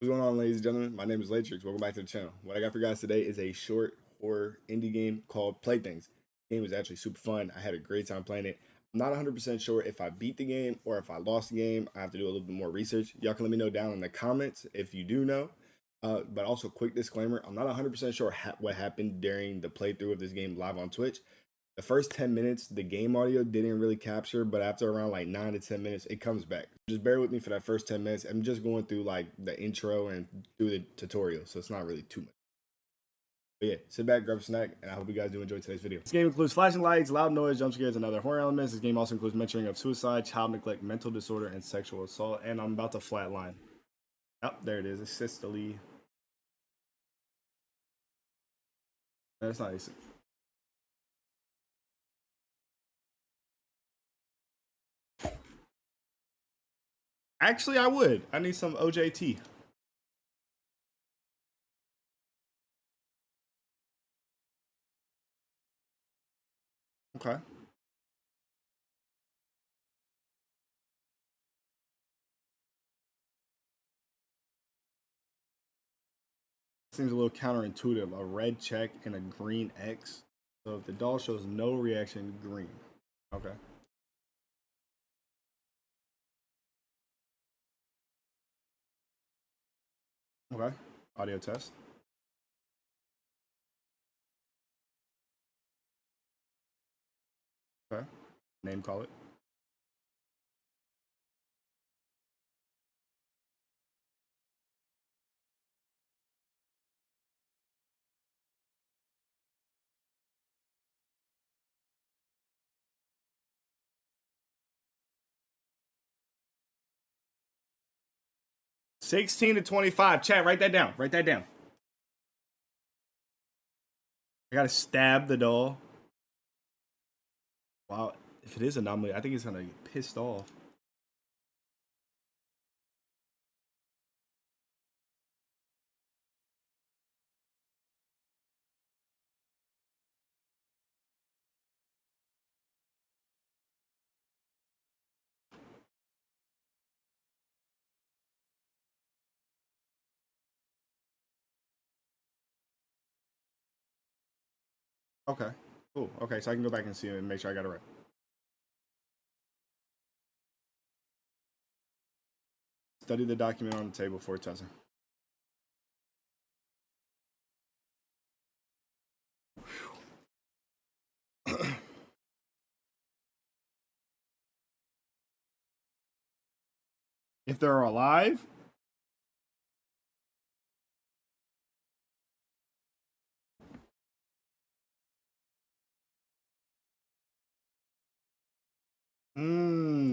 What's going on, ladies and gentlemen? My name is Laetrx. Welcome back to the channel. What I got for you guys today is a short horror indie game called Playthings. The game was actually super fun. I had a great time playing it. I'm not 100% sure if I beat the game or if I lost the game. I have to do a little bit more research. Y'all can let me know down in the comments if you do know. But also, quick disclaimer, I'm not 100% sure what happened during the playthrough of this game live on Twitch. The first 10 minutes, the game audio didn't really capture, but after around like 9 to 10 minutes, it comes back. Just bear with me for that first 10 minutes. I'm just going through like the intro and through the tutorial, so it's not really too much. But yeah, sit back, grab a snack, and I hope you guys do enjoy today's video. This game includes flashing lights, loud noise, jump scares, and other horror elements. This game also includes mentioning of suicide, child neglect, mental disorder, and sexual assault. And I'm about to flatline. Oh, there it is. It's systole. That's nice. Actually, I would. I need some OJT. Okay. Seems a little counterintuitive. A red check and a green X. So if the doll shows no reaction, green. Okay. Okay. Audio test. Okay. Name call it. $16 to $25. Chat, write that down. Write that down. I gotta stab the doll. Wow. If it is anomaly, I think it's gonna get pissed off. Okay. Cool. Okay, so I can go back and see it and make sure I got it right. Study the document on the table for testing. If they're alive,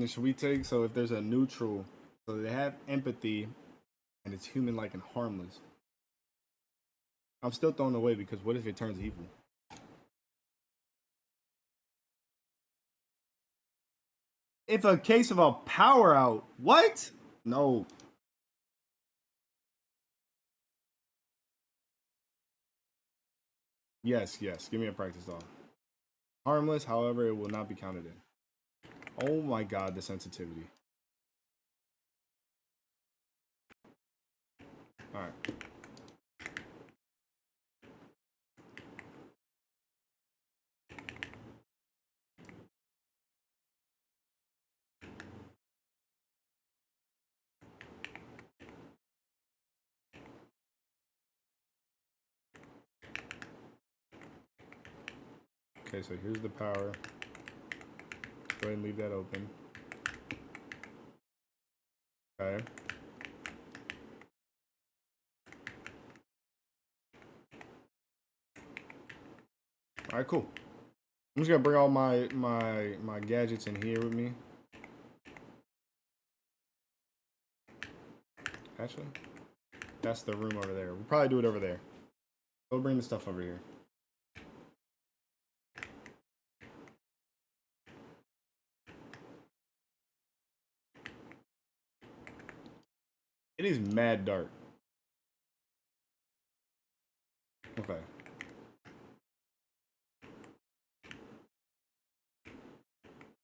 should we take, so if there's a neutral, so they have empathy and it's human like and harmless. I'm still throwing away because what if it turns evil? If a case of a power out, what? No. Yes, yes. Give me a practice dog. Harmless, however, it will not be counted in. Oh my god, the sensitivity. Alright. Okay, so here's the power. Go ahead and leave that open. Okay. Alright, cool. I'm just gonna bring all my gadgets in here with me. Actually, that's the room over there. We'll probably do it over there. We'll bring the stuff over here. It is mad dark. Okay.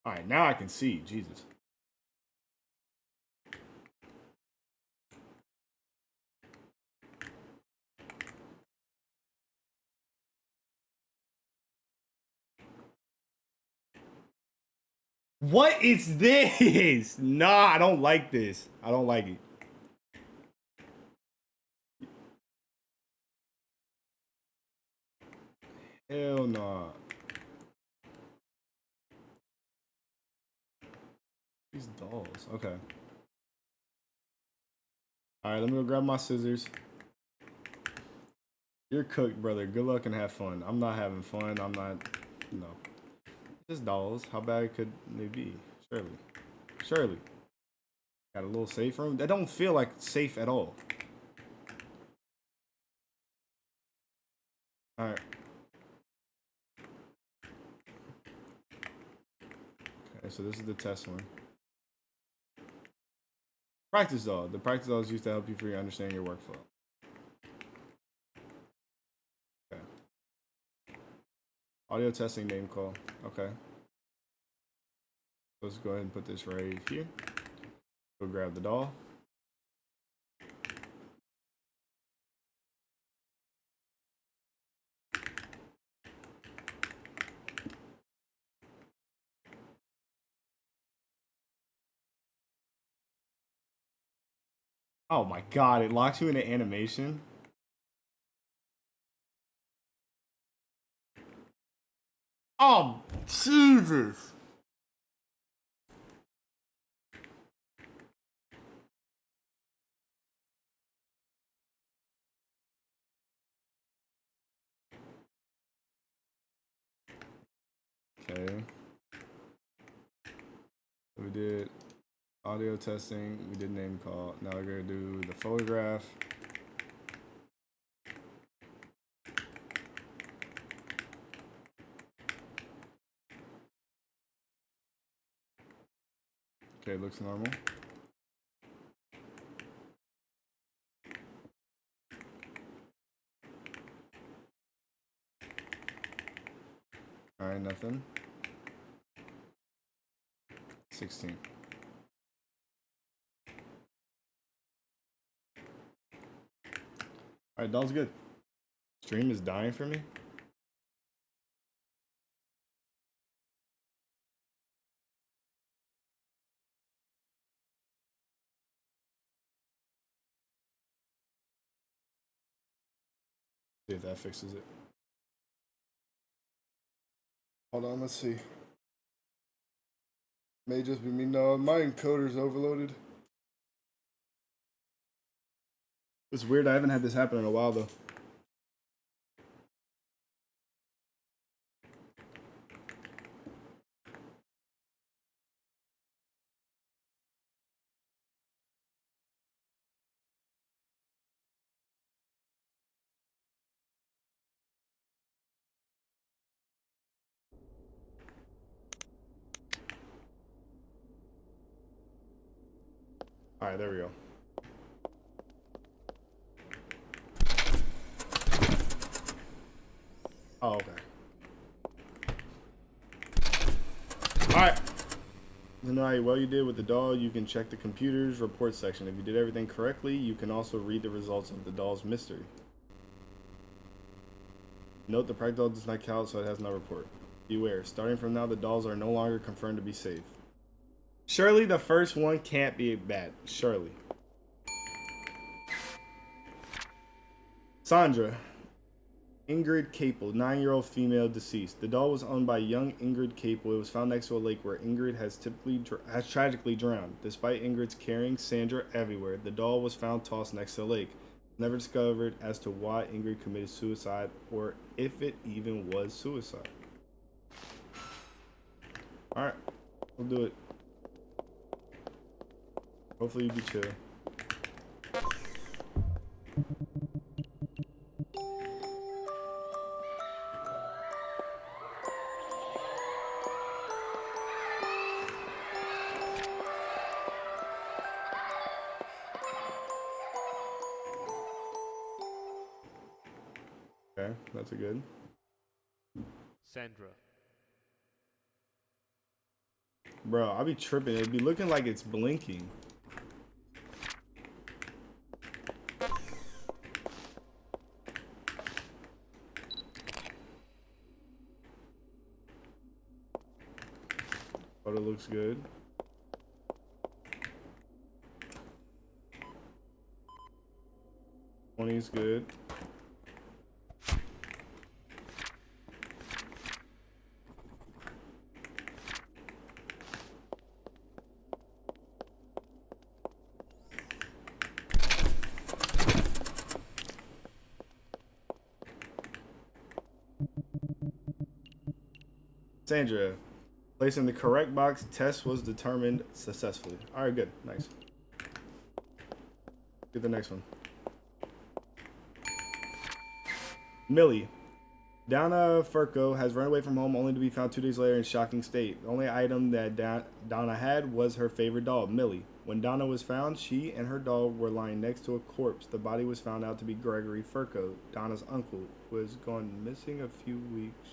Alright, now I can see. Jesus. What is this? Nah, I don't like this. I don't like it. Hell nah. These dolls. Okay. Alright, let me go grab my scissors. You're cooked, brother. Good luck and have fun. I'm not having fun. I'm not. No. Just dolls. How bad could they be? Surely. Surely. Got a little safe room. That don't feel like safe at all. Alright. Okay, so this is the test one. Practice doll. The practice doll is used to help you for your understanding your workflow. Okay. Audio testing name call. Okay. Let's go ahead and put this right here. Go grab the doll. Oh my god, it locks you into animation. Oh, Jesus. Okay. We did audio testing. We did name call. Now we're going to do the photograph. Okay, looks normal. All right, nothing. 16. All right, doll's good. Stream is dying for me. See if that fixes it. Hold on, let's see. May just be me. No, my encoder's overloaded. It's weird. I haven't had this happen in a while, though. All right, there we go. Oh, okay. All right. And all right, well you did with the doll, you can check the computer's report section. If you did everything correctly, you can also read the results of the doll's mystery. Note the practice doll does not count, so it has no report. Beware, starting from now, the dolls are no longer confirmed to be safe. Surely the first one can't be bad. Surely. Sandra. Ingrid Capel, 9-year-old female, deceased. The doll was owned by young Ingrid Capel. It was found next to a lake where Ingrid has tragically drowned. Despite Ingrid's carrying Sandra everywhere, the doll was found tossed next to the lake. Never discovered as to why Ingrid committed suicide or if it even was suicide. Alright, we'll do it. Hopefully you be chill. Okay, that's a good. Sandra. Bro, I'll be tripping. It'd be looking like it's blinking. Photo looks good. Is good. Sandra, placing the correct box. Test was determined successfully. All right, good, nice. Get the next one. Millie. Donna Furco has run away from home only to be found 2 days later in shocking state. The only item that Donna had was her favorite doll, Millie. When Donna was found, she and her doll were lying next to a corpse. The body was found out to be Gregory Furco, Donna's uncle, who has gone missing a few weeks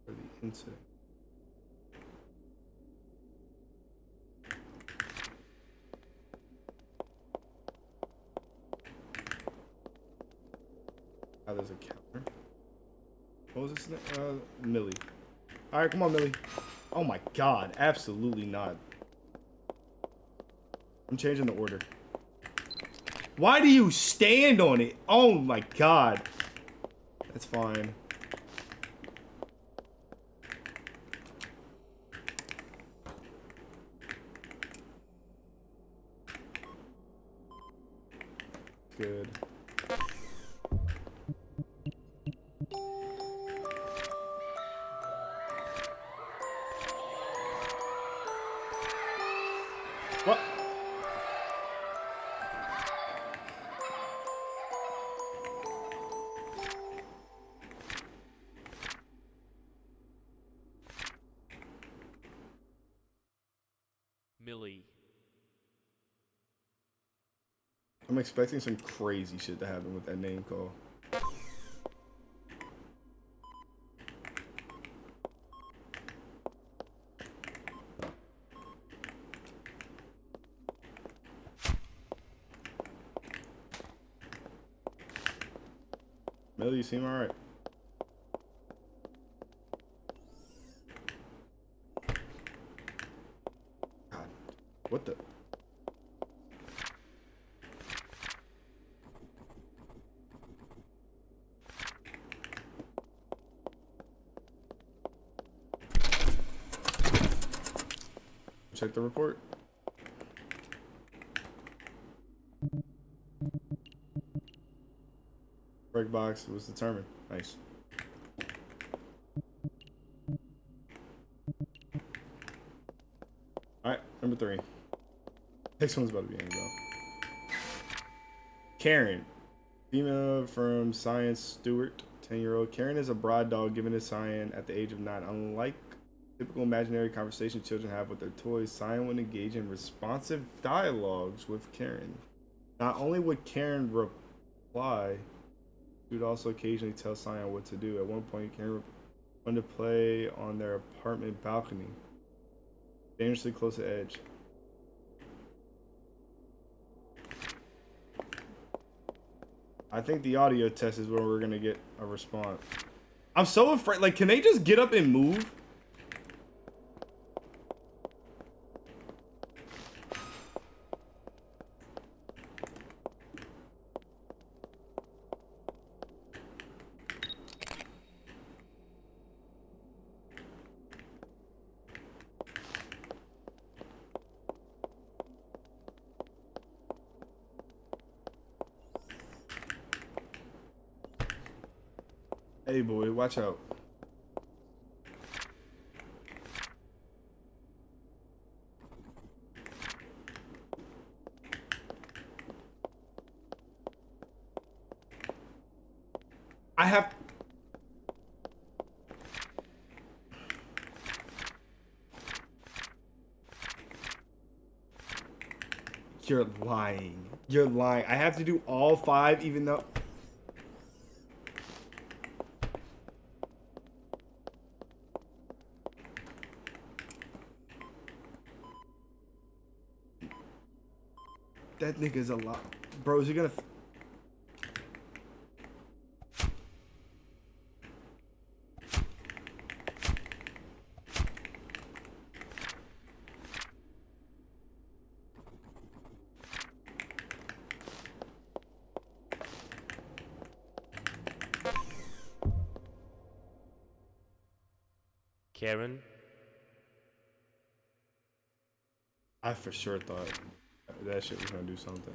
for the incident. Oh, there's a counter. What was this name? Millie. Alright, come on, Millie. Oh my god, absolutely not. I'm changing the order. Why do you stand on it? Oh my god. That's fine. Good. What? Millie. I'm expecting some crazy shit to happen with that name call. Millie, you seem alright. God, what the? Check the report. Break box was determined. Nice. Alright, number 3. Next one's about to be Angel. Karen. Female from Science Stewart, 10-year-old. Karen is a broad dog given to Cyan at the age of 9. Unlike typical imaginary conversation children have with their toys, Cyan would engage in responsive dialogues with Karen. Not only would Karen reply, she would also occasionally tell Cyan what to do. At one point, Karen wanted to play on their apartment balcony, dangerously close to edge. I think the audio test is where we're gonna get a response. I'm so afraid. Like, can they just get up and move? Hey boy, watch out. I have... You're lying. You're lying. I have to do all 5 even though... That nigga's a lot. Bro, is he gonna... Karen. I for sure thought that shit was gonna do something.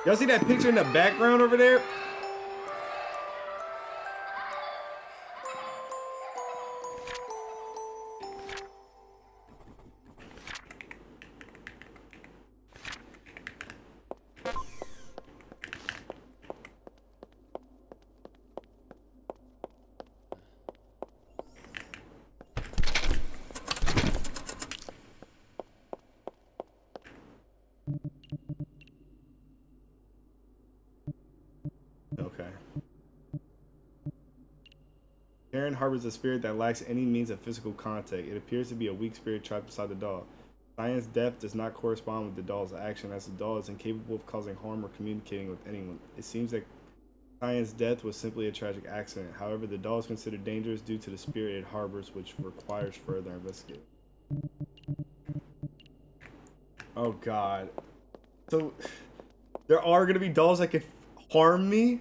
Y'all see that picture in the background over there? Okay. Karen harbors a spirit that lacks any means of physical contact. It appears to be a weak spirit trapped inside the doll. Cyan's death does not correspond with the doll's action, as the doll is incapable of causing harm or communicating with anyone. It seems that Cyan's death was simply a tragic accident. However, the doll is considered dangerous due to the spirit it harbors, which requires further investigation. Oh god. So, there are gonna be dolls that can harm me?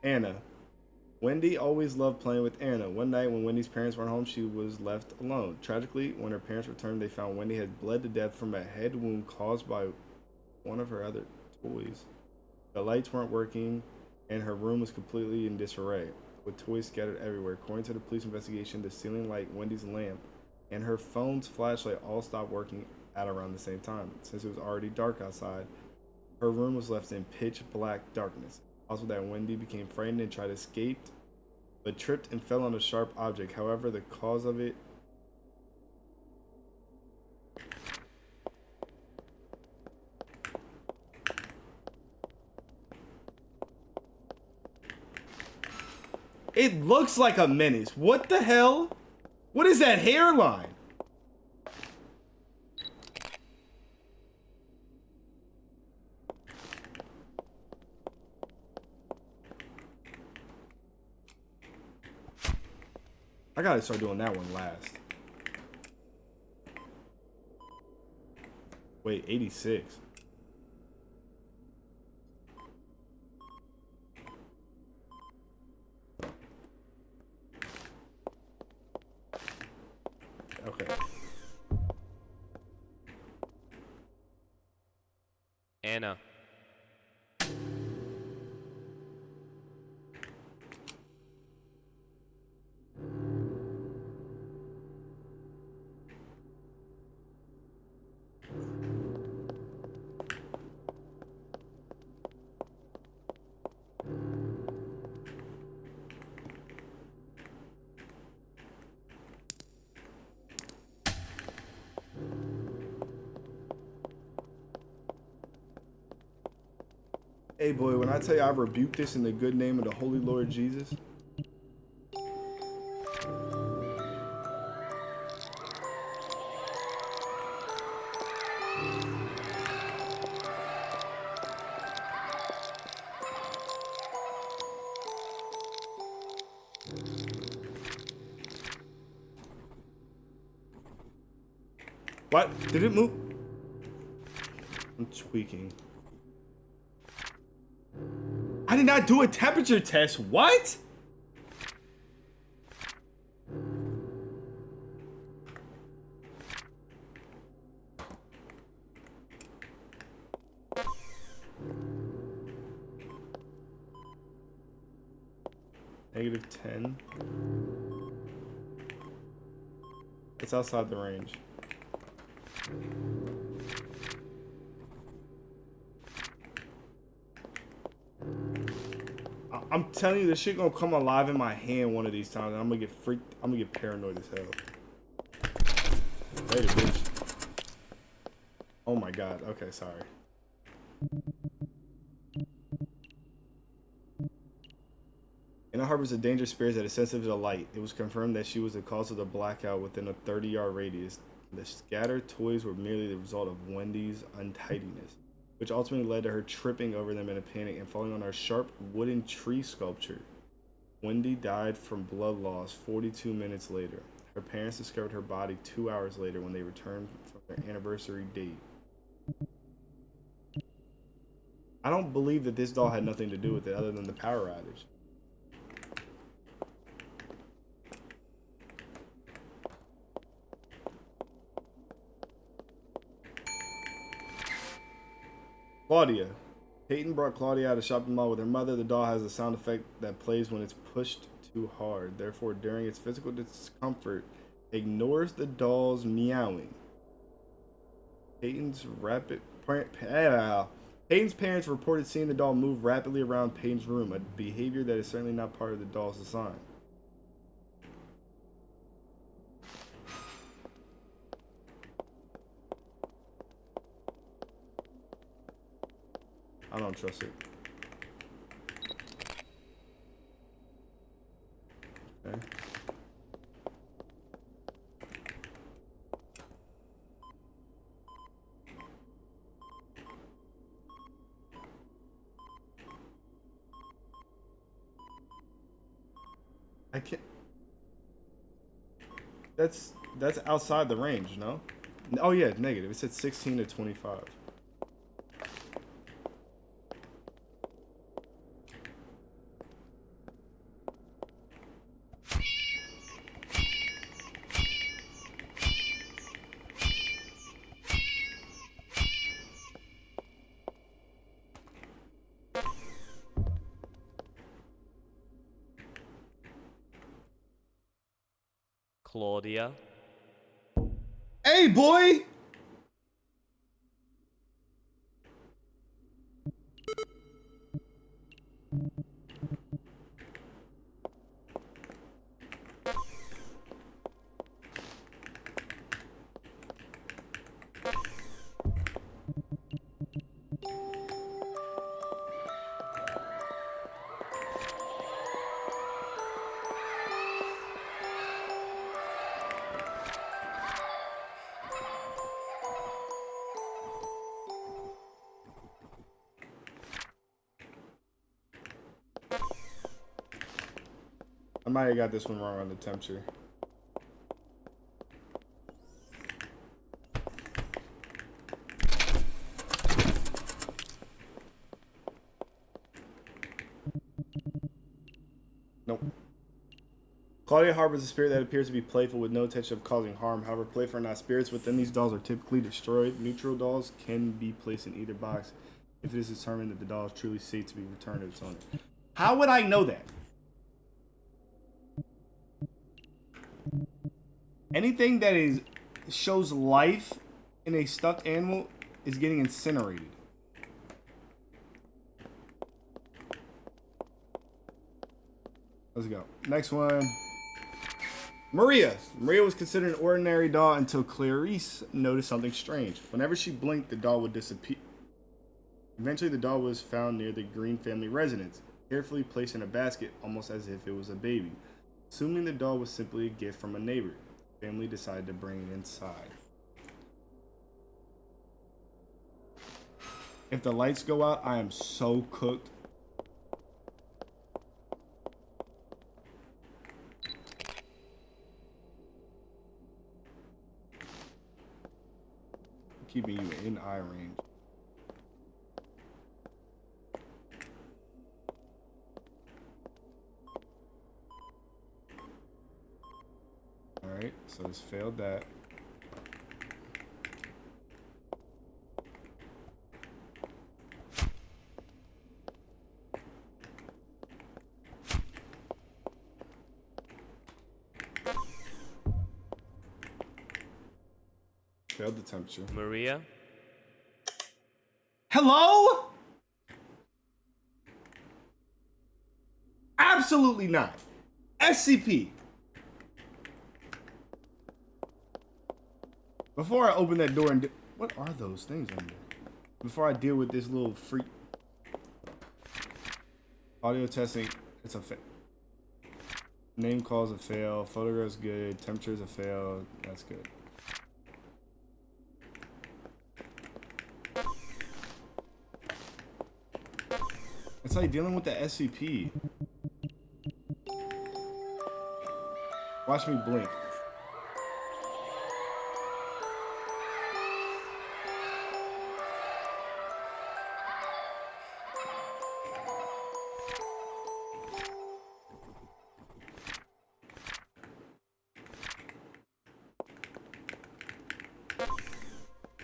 Anna. Wendy always loved playing with Anna. One night when Wendy's parents weren't home, she was left alone. Tragically, when her parents returned, they found Wendy had bled to death from a head wound caused by one of her other toys. The lights weren't working, and her room was completely in disarray, with toys scattered everywhere. According to the police investigation, the ceiling light, Wendy's lamp, and her phone's flashlight all stopped working at around the same time. Since it was already dark outside, her room was left in pitch black darkness. Also, that Wendy became frightened and tried to escape, but tripped and fell on a sharp object. However, the cause of it looks like a menace. What the hell? What is that hairline? I gotta start doing that one last. Wait, 86. Okay. Anna. Hey boy, when I tell you I rebuke this in the good name of the Holy Lord Jesus. What? Did it move? I'm tweaking. I did not do a temperature test. What? -10. It's outside the range. I'm telling you, this shit gonna come alive in my hand one of these times, and I'm gonna get freaked. I'm gonna get paranoid as hell. Later, bitch. Oh my god. Okay, sorry. Anna harbors a dangerous spirit that is sensitive to light. It was confirmed that she was the cause of the blackout within a 30-yard radius. The scattered toys were merely the result of Wendy's untidiness, which ultimately led to her tripping over them in a panic and falling on our sharp wooden tree sculpture. Wendy died from blood loss 42 minutes later. Her parents discovered her body 2 hours later when they returned from their anniversary date. I don't believe that this doll had nothing to do with it other than the power outage. Claudia. Peyton brought Claudia out of shopping mall with her mother. The doll has a sound effect that plays when it's pushed too hard. Therefore, during its physical discomfort, ignores the doll's meowing. Peyton's parents reported seeing the doll move rapidly around Peyton's room, a behavior that is certainly not part of the doll's design. I don't trust it. Okay. I can't. That's outside the range, no? Oh yeah, negative. It said 16 to 25. Claudia. Hey, boy! I might have got this one wrong on the temperature. Nope. Claudia harbors a spirit that appears to be playful with no intention of causing harm. However, playful or not, spirits within these dolls are typically destroyed. Neutral dolls can be placed in either box if it is determined that the doll is truly safe to be returned to its owner. How would I know that? Anything that shows life in a stuffed animal is getting incinerated. Let's go. Next one. Maria. Maria was considered an ordinary doll until Clarice noticed something strange. Whenever she blinked, the doll would disappear. Eventually, the doll was found near the Green family residence, carefully placed in a basket, almost as if it was a baby. Assuming the doll was simply a gift from a neighbor, the family decided to bring it inside. If the lights go out, I am so cooked. Keeping you in eye range. Alright, so this failed that. Failed the temperature. Maria. Hello? Absolutely not. SCP. Before I open that door and what are those things under? Before I deal with this little freak. Audio testing. It's a fail. Name calls a fail. Photographs good. Temperature's a fail. That's good. It's like dealing with the SCP. Watch me blink.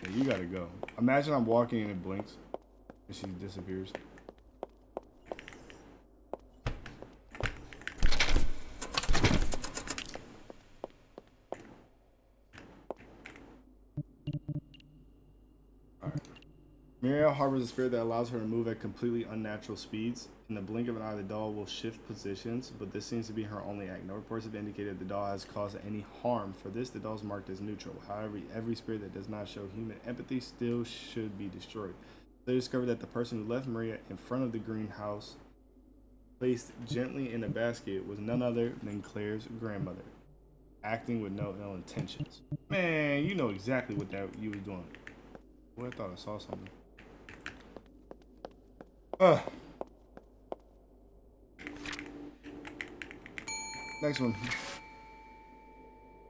Yeah, you gotta go. Imagine I'm walking and it blinks and she disappears. Alright. Muriel harbors a spirit that allows her to move at completely unnatural speeds. In the blink of an eye, the doll will shift positions, but this seems to be her only act. No reports have indicated the doll has caused any harm. For this, the doll is marked as neutral. However, every spirit that does not show human empathy still should be destroyed. They discovered that the person who left Maria in front of the greenhouse, placed gently in a basket, was none other than Claire's grandmother, acting with no ill intentions. Man, you know exactly what that you was doing. Boy, I thought I saw something. Next one.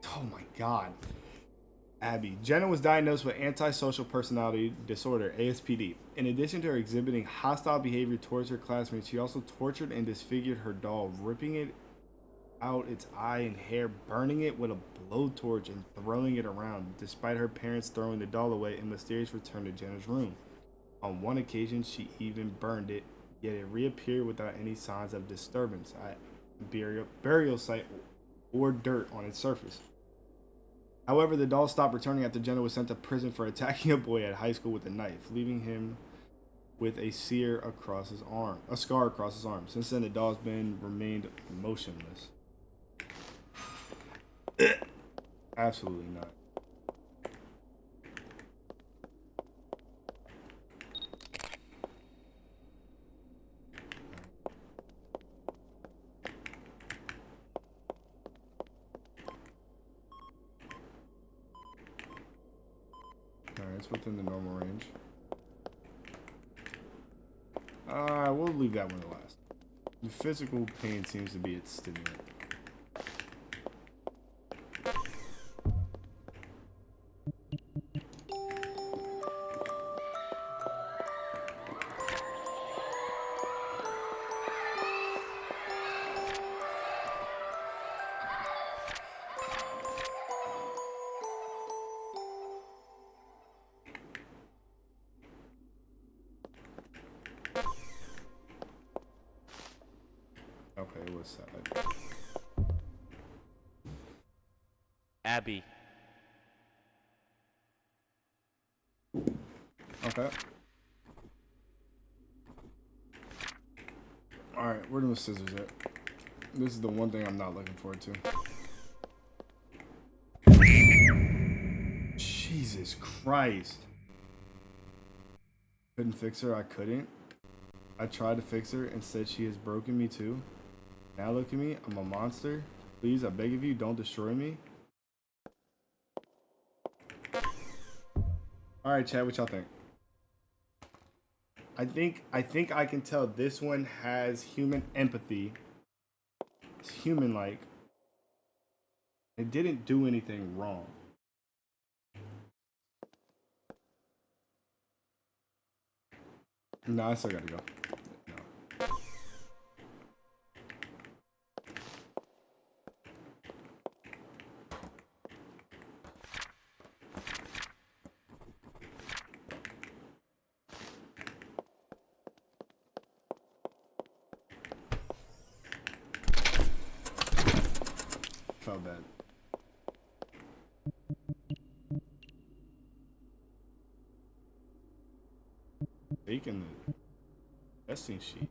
Oh my god. Abby. Jenna was diagnosed with antisocial personality disorder, ASPD. In addition to her exhibiting hostile behavior towards her classmates, she also tortured and disfigured her doll, ripping it out its eye and hair, burning it with a blowtorch, and throwing it around, despite her parents throwing the doll away and mysterious return to Jenna's room. On one occasion, she even burned it, yet it reappeared without any signs of disturbance at burial site or dirt on its surface. However, the doll stopped returning after Jenna was sent to prison for attacking a boy at high school with a knife, leaving him with a scar across his arm. Since then, the doll has remained motionless. Absolutely not. Alright, it's within the normal range. We'll leave that one last. The physical pain seems to be its stimulant. Okay, it was sad. Abby. Okay. Alright, where are those scissors at? This is the one thing I'm not looking forward to. Jesus Christ. Couldn't fix her, I couldn't. I tried to fix her and said she has broken me too. Now look at me, I'm a monster. Please, I beg of you, don't destroy me. Alright, Chad, what y'all think? I think I can tell this one has human empathy. It's human-like. It didn't do anything wrong. No, I still gotta go. No. Felt bad. Taking the testing sheet.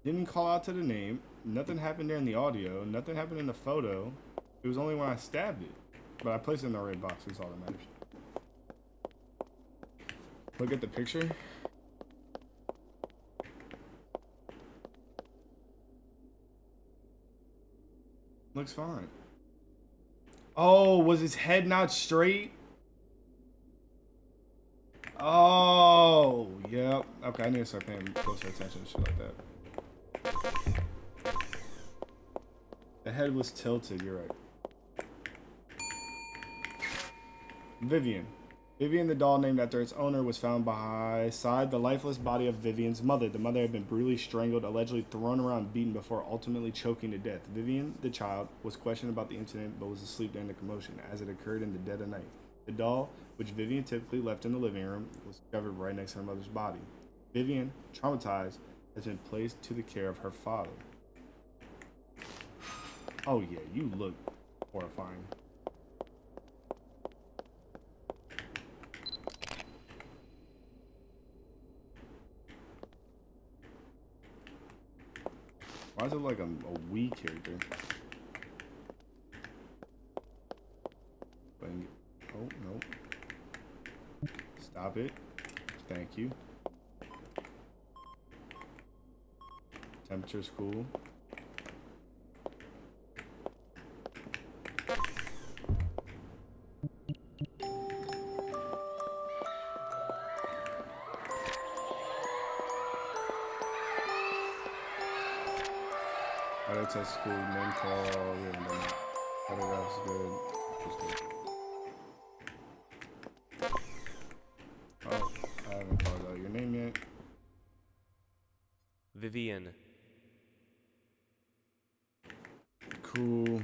Didn't call out to the name. Nothing happened there in the audio. Nothing happened in the photo. It was only when I stabbed it. But I placed it in the right box. That's all that matters. Look at the picture. Looks fine. Oh, was his head not straight? Oh, yep. Okay, I need to start paying closer attention to shit like that. The head was tilted, you're right. Vivian. Vivian, the doll named after its owner, was found beside the lifeless body of Vivian's mother. The mother had been brutally strangled, allegedly thrown around and beaten before ultimately choking to death. Vivian, the child, was questioned about the incident but was asleep during the commotion, as it occurred in the dead of night. The doll, which Vivian typically left in the living room, was discovered right next to her mother's body. Vivian, traumatized, has been placed to the care of her father. Oh yeah, you look horrifying. Why is it like a Wii character? Oh, no. Stop it. Thank you. Temperature's cool. Test school, name call, we haven't done that. Photographs good. Oh, I haven't called out your name yet. Vivian. Cool.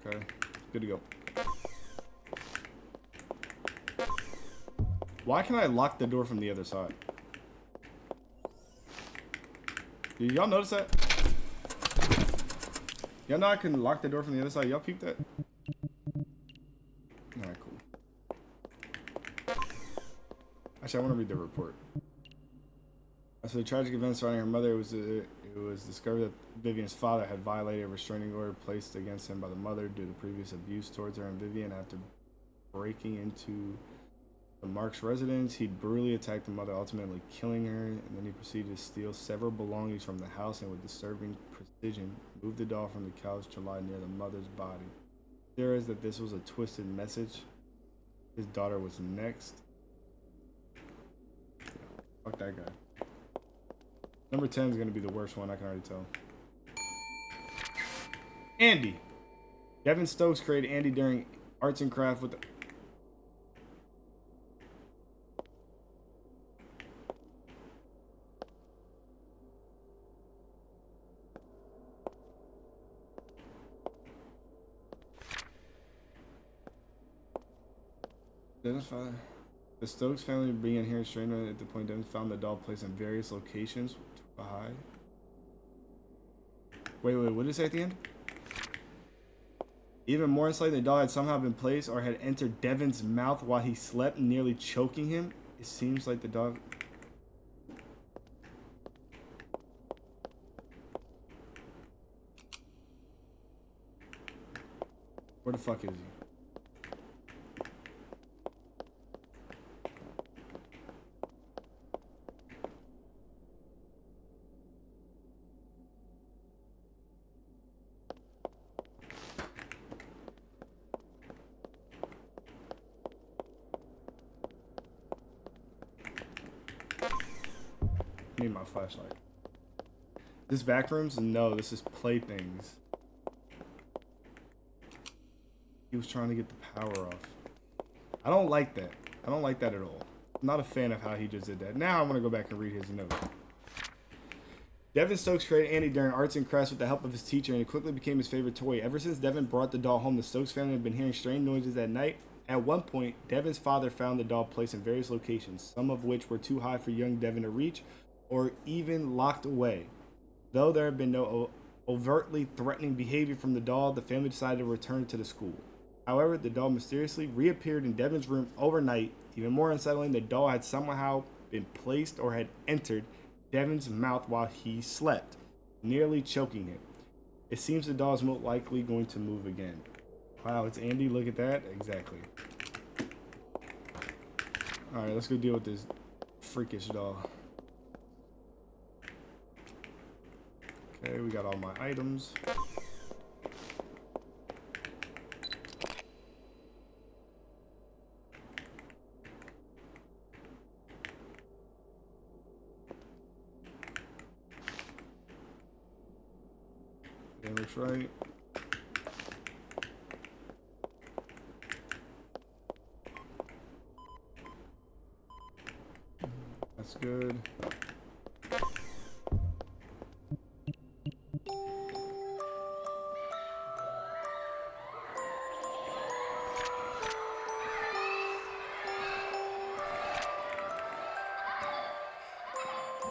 Okay, good to go. Why can I lock the door from the other side? Did y'all notice that? Y'all know I can lock the door from the other side. Y'all peep that? Alright, cool. Actually, I want to read the report. After the tragic events surrounding her mother, it was discovered that Vivian's father had violated a restraining order placed against him by the mother due to previous abuse towards her and Vivian. After breaking into the Marks residence, he brutally attacked the mother, ultimately killing her, and then he proceeded to steal several belongings from the house and with disturbing precision moved the doll from the couch to lie near the mother's body. There is that this was a twisted message. His daughter was next. Yeah, fuck that guy. Number 10 is going to be the worst one, I can already tell. Andy. Devin Stokes created Andy during arts and craft with the... Devin's father. The Stokes family began hearing strain at the point Devin found the doll placed in various locations. High. Wait, what did it say at the end? Even more insight, the doll had somehow been placed or had entered Devin's mouth while he slept, nearly choking him. It seems like the dog... Where the fuck is he? Need my flashlight. This back rooms? No, this is playthings. He was trying to get the power off. I don't like that. I don't like that at all. I'm not a fan of how he just did that. Now I want to go back and read his notes. Devin Stokes created Andy during arts and crafts with the help of his teacher, and it quickly became his favorite toy. Ever since Devin brought the doll home, the Stokes family had been hearing strange noises at night. At one point, Devin's father found the doll placed in various locations, some of which were too high for young Devin to reach, or even locked away. Though there had been no overtly threatening behavior from the doll, the family decided to return it to the school. However, the doll mysteriously reappeared in Devin's room overnight. Even more unsettling, the doll had somehow been placed or had entered Devin's mouth while he slept, nearly choking him. It seems the doll is most likely going to move again. Wow, it's Andy. Look at that. Exactly. Alright, let's go deal with this freakish doll. Okay, we got all my items. Okay, looks right. That's good.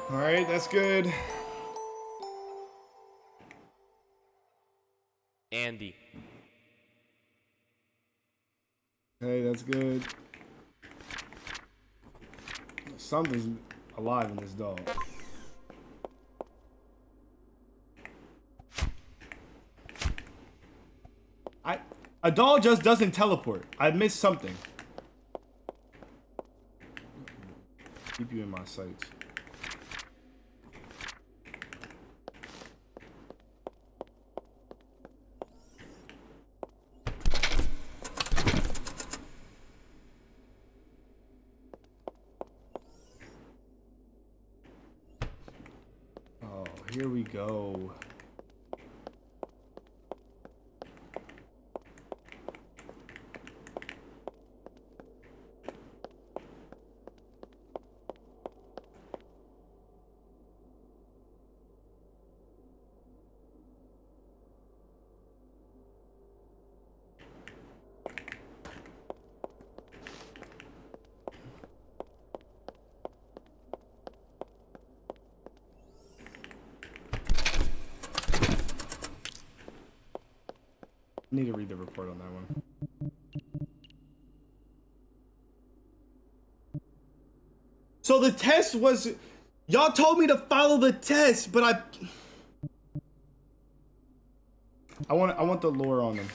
All right, that's good. Andy. Okay, that's good. Something's alive in this dog. A doll just doesn't teleport. I missed something. Keep you in my sights. Oh, here we go. I need to read the report on that one. So the test was, y'all told me to follow the test, but I want the lore on him.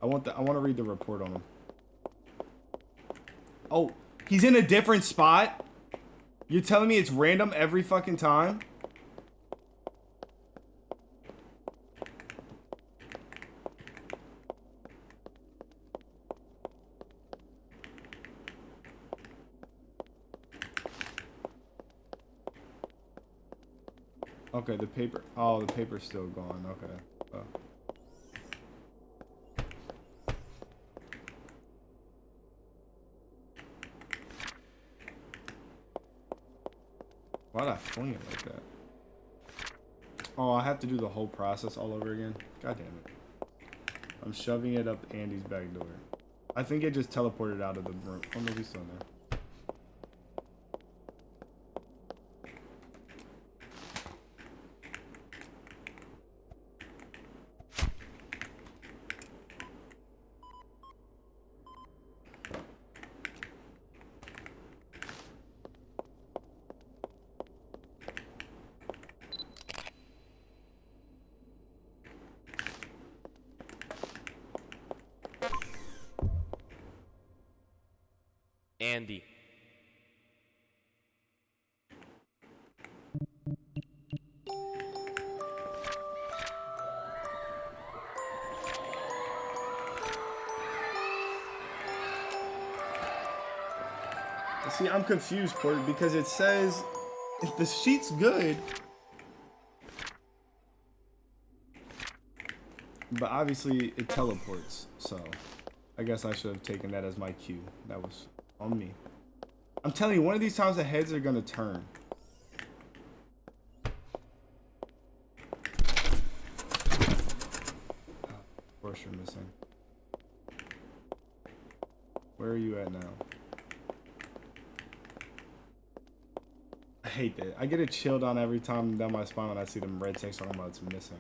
I want to read the report on him. Oh, he's in a different spot? You're telling me it's random every fucking time? Okay, the paper. Oh, the paper's still gone. Okay. Oh. Why'd I fling it like that? Oh, I have to do the whole process all over again? God damn it. I'm shoving it up Andy's back door. I think it just teleported out of the room. Oh, no, he's still in there. Andy. See, I'm confused, Porter, because it says if the sheet's good, but obviously it teleports, so I guess I should have taken that as my cue. That was on me. I'm telling you, one of these times the heads are gonna turn. Of course you're missing. Where are you at now? I hate that. I get a chill down every time down my spine when I see them red text talking about it's missing.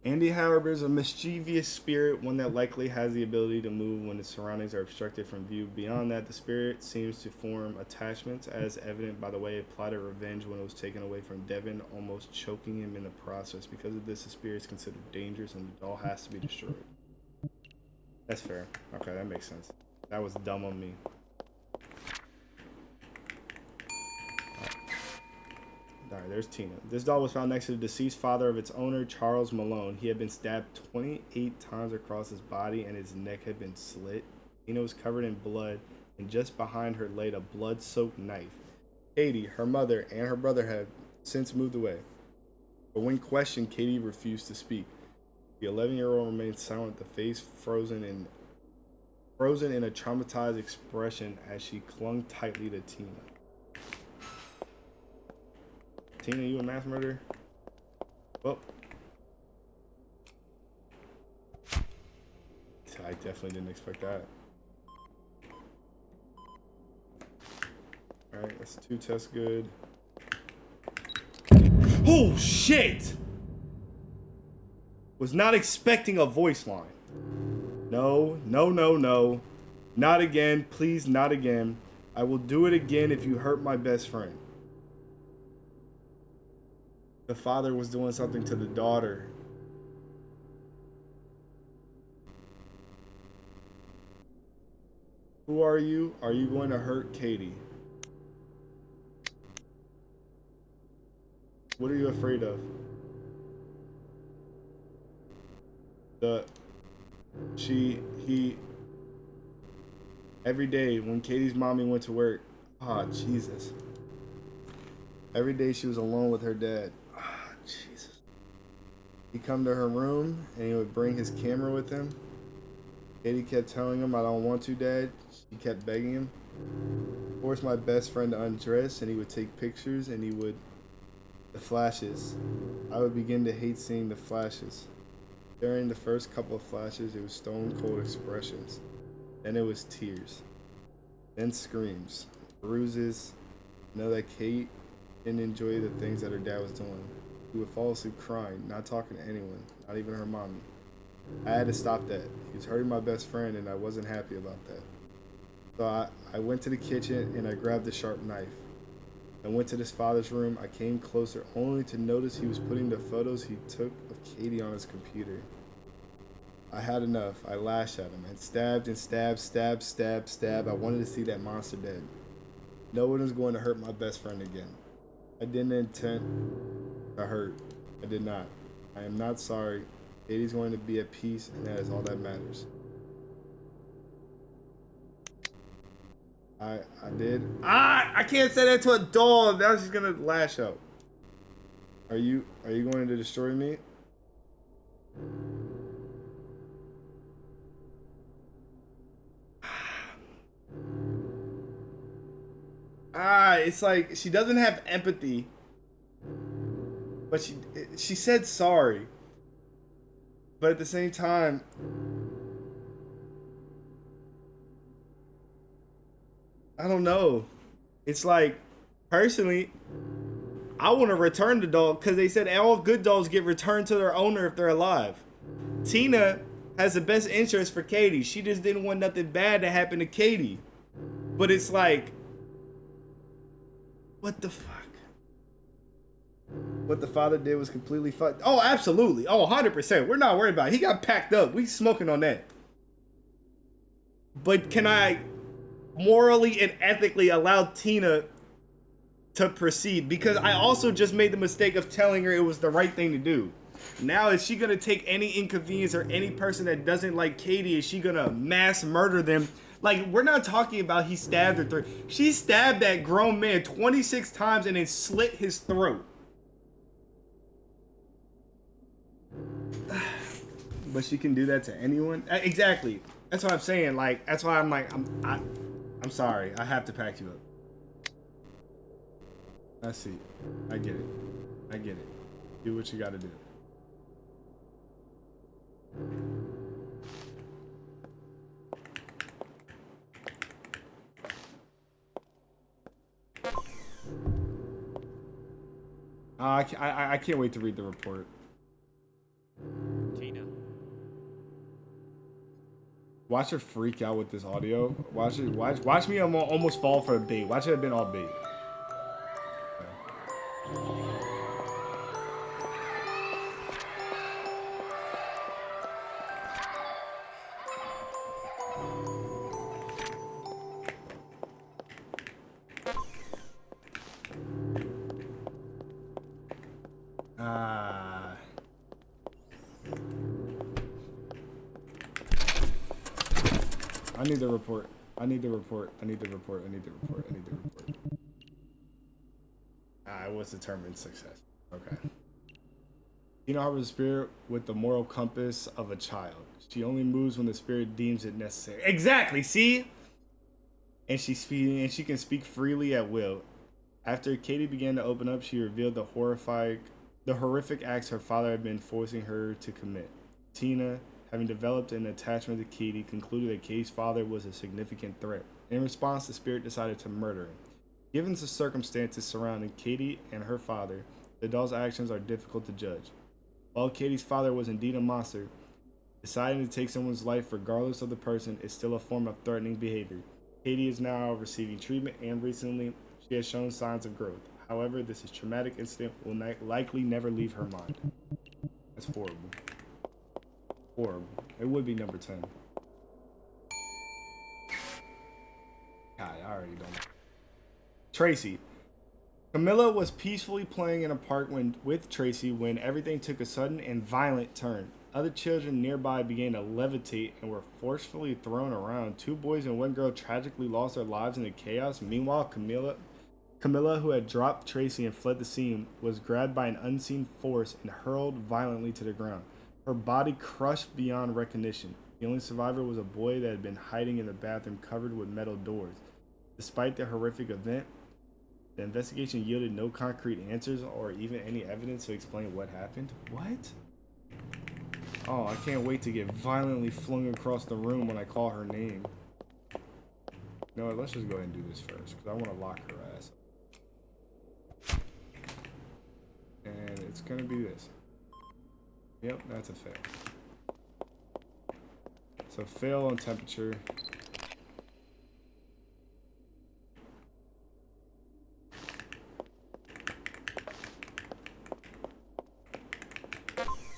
Andy, however, is a mischievous spirit, one that likely has the ability to move when its surroundings are obstructed from view. Beyond that, the spirit seems to form attachments, as evident by the way it plotted revenge when it was taken away from Devin, almost choking him in the process. Because of this, the spirit is considered dangerous and the doll has to be destroyed. That's fair. Okay, that makes sense. That was dumb on me. right, there's Tina. This doll was found next to the deceased father of its owner, Charles Malone. He had been stabbed 28 times across his body and his neck had been slit. Tina was covered in blood, and just behind her laid a blood-soaked knife. Katie, her mother, and her brother had since moved away. But when questioned, Katie refused to speak. The 11-year-old remained silent, the face frozen in a traumatized expression as she clung tightly to Tina. Tina, you a mass murderer? Well, I definitely didn't expect that. Alright, that's 2 tests good. Oh shit! Was not expecting a voice line. No, no, no, no. Not again. Please, not again. I will do it again if you hurt my best friend. The father was doing something to the daughter. Who are you? Are you going to hurt Katie? What are you afraid of? Every day when Katie's mommy went to work, Jesus. Every day she was alone with her dad. Jesus. He'd come to her room and he would bring his camera with him. Katie kept telling him, I don't want to, Dad. She kept begging him. Forced my best friend to undress and he would take pictures and the flashes. I would begin to hate seeing the flashes. During the first couple of flashes, it was stone cold expressions. Then it was tears. Then screams. Bruises. Know that Kate didn't enjoy the things that her dad was doing. He would fall asleep crying, not talking to anyone, not even her mommy. I had to stop that. He was hurting my best friend and I wasn't happy about that. So I went to the kitchen and I grabbed a sharp knife. I went to his father's room. I came closer only to notice he was putting the photos he took of Katie on his computer. I had enough. I lashed at him and stabbed and stabbed, stabbed, stabbed, stabbed. I wanted to see that monster dead. No one was going to hurt my best friend again. I didn't intend to hurt. I did not. I am not sorry. Katie's going to be at peace and that is all that matters. I did. I can't say that to a doll. Now she's gonna lash out. Are you going to destroy me? It's like she doesn't have empathy. But she said sorry. But at the same time, I don't know. It's like, personally, I want to return the doll because they said all good dolls get returned to their owner if they're alive. Tina has the best interest for Katie. She just didn't want nothing bad to happen to Katie. But it's like, what the fuck? What the father did was completely fucked. Oh, absolutely. Oh, 100%. We're not worried about it. He got packed up. We smoking on that. But can I morally and ethically allow Tina to proceed? Because I also just made the mistake of telling her it was the right thing to do. Now is she gonna take any inconvenience or any person that doesn't like Katie, is she gonna mass murder them? Like, we're not talking about he stabbed her. She stabbed that grown man 26 times and then slit his throat. But she can do that to anyone? Exactly. That's what I'm saying. Like, that's why I'm like, I'm sorry. I have to pack you up. I see. I get it. I get it. Do what you gotta do. I can't wait to read the report. Tina. Watch her freak out with this audio. Watch me almost fall for a bait. Watch it have been all bait. Ah. I need the report. I need the report. I need the report. I need the report. I need the report. I was determined success. Okay. Tina harbors a spirit with the moral compass of a child. She only moves when the spirit deems it necessary. Exactly. See, and she can speak freely at will. After Katie began to open up, she revealed the horrific acts her father had been forcing her to commit. Tina, having developed an attachment to Katie, concluded that Katie's father was a significant threat. In response, the spirit decided to murder him. Given the circumstances surrounding Katie and her father, the doll's actions are difficult to judge. While Katie's father was indeed a monster, deciding to take someone's life regardless of the person is still a form of threatening behavior. Katie is now receiving treatment, and recently she has shown signs of growth. However, this traumatic incident will likely never leave her mind. That's horrible. Horrible. It would be number 10. God, I already don't. Tracy. Camilla was peacefully playing in a park with Tracy when everything took a sudden and violent turn. Other children nearby began to levitate and were forcefully thrown around. 2 boys and 1 girl tragically lost their lives in the chaos. Meanwhile, Camilla, who had dropped Tracy and fled the scene, was grabbed by an unseen force and hurled violently to the ground. Her body crushed beyond recognition. The only survivor was a boy that had been hiding in the bathroom covered with metal doors. Despite the horrific event, the investigation yielded no concrete answers or even any evidence to explain what happened. What? Oh, I can't wait to get violently flung across the room when I call her name. You know what? Let's just go ahead and do this first, because I want to lock her ass up. And it's going to be this. Yep, that's a fail. So fail on temperature.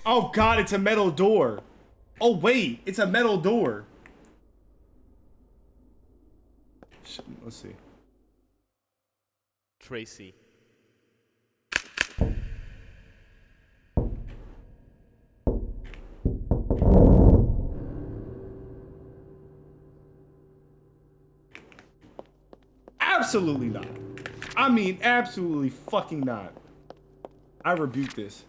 Oh God, it's a metal door. Oh wait, it's a metal door. Let's see. Tracy. Absolutely not. I mean, absolutely fucking not. I rebuke this.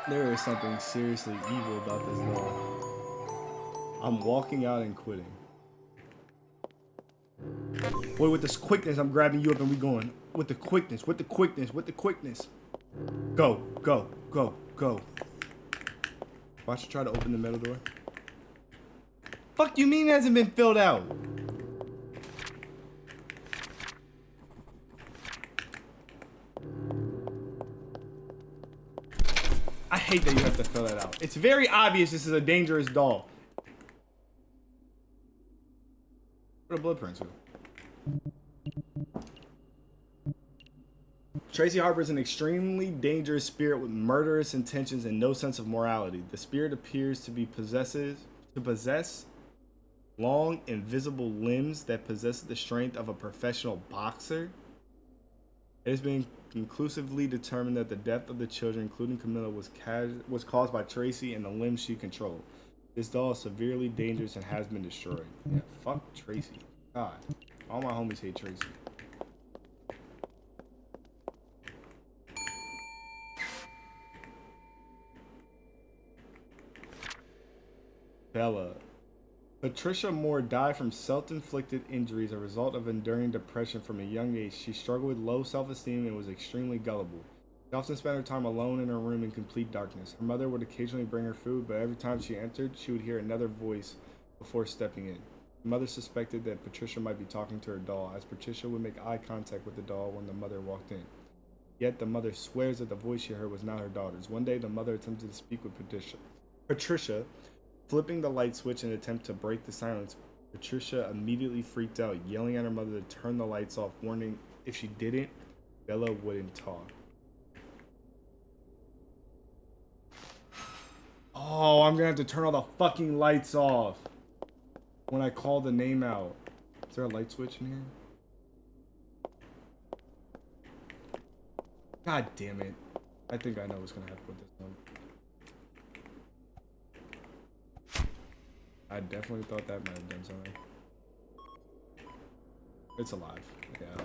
There is something seriously evil about this doll. I'm walking out and quitting. Boy, with this quickness, I'm grabbing you up and we going. With the quickness, with the quickness, with the quickness. Go, go, go, go. Watch her try to open the metal door. Fuck you mean it hasn't been filled out? I hate that you have to fill that out. It's very obvious this is a dangerous doll. What a blood prints. Tracy harbors an extremely dangerous spirit with murderous intentions and no sense of morality. The spirit appears to possess long, invisible limbs that possess the strength of a professional boxer. It has been conclusively determined that the death of the children, including Camilla, was caused by Tracy and the limbs she controlled. This doll is severely dangerous and has been destroyed. Yeah, fuck Tracy. God, all my homies hate Tracy. Bella. Patricia Moore died from self-inflicted injuries, a result of enduring depression from a young age. She struggled with low self-esteem and was extremely gullible. She often spent her time alone in her room in complete darkness. Her mother would occasionally bring her food, but every time she entered, she would hear another voice before stepping in. The mother suspected that Patricia might be talking to her doll, as Patricia would make eye contact with the doll when the mother walked in. Yet the mother swears that the voice she heard was not her daughter's. One day, the mother attempted to speak with Patricia, flipping the light switch in an attempt to break the silence. Patricia immediately freaked out, yelling at her mother to turn the lights off, warning if she didn't, Bella wouldn't talk. Oh, I'm gonna have to turn all the fucking lights off when I call the name out. Is there a light switch in here? God damn it. I think I know what's gonna happen with this one. I definitely thought that might have done something. It's alive. Yeah.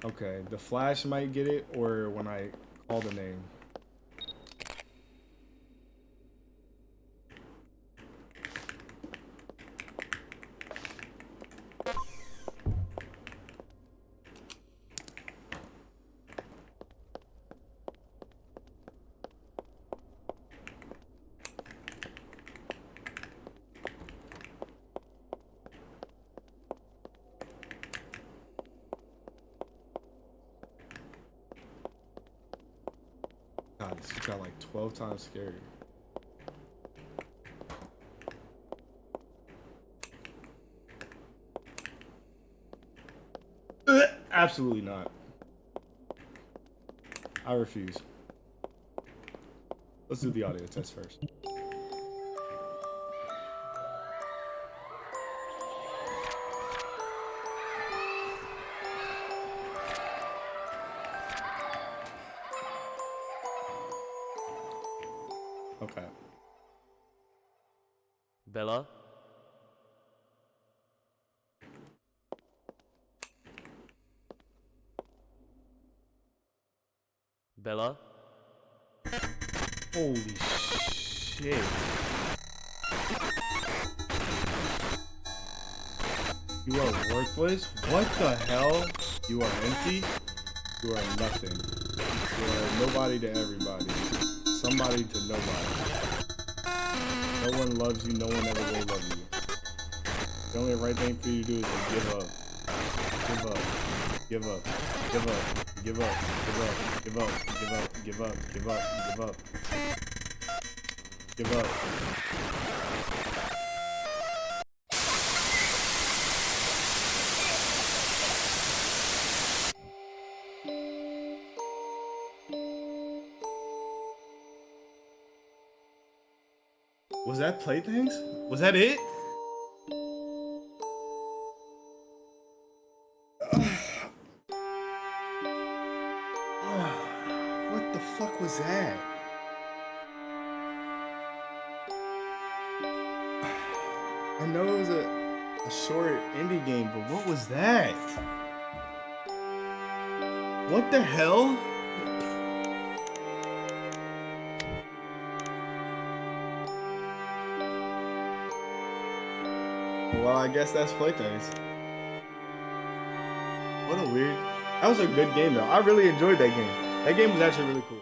Okay, the flash might get it, or when I call the name. God, this got like 12 times scarier. Absolutely not. I refuse. Let's do the audio test first. Okay. Bella. Bella. Holy shit. You are worthless? What the hell? You are empty? You are nothing. You are nobody to everybody. Somebody to nobody. No one loves you, no one ever will love you. The only right thing for you to do is to give up. Give up. Give up. Give up. Give up. Give up. Give up. Give up. Give up. Give up. Give up. Give up. Was that playthings? Was that it? What the fuck was that? I know it was a short indie game, but what was that? What the hell? Well, I guess that's playthings. What a weird... That was a good game, though. I really enjoyed that game. That game was actually really cool.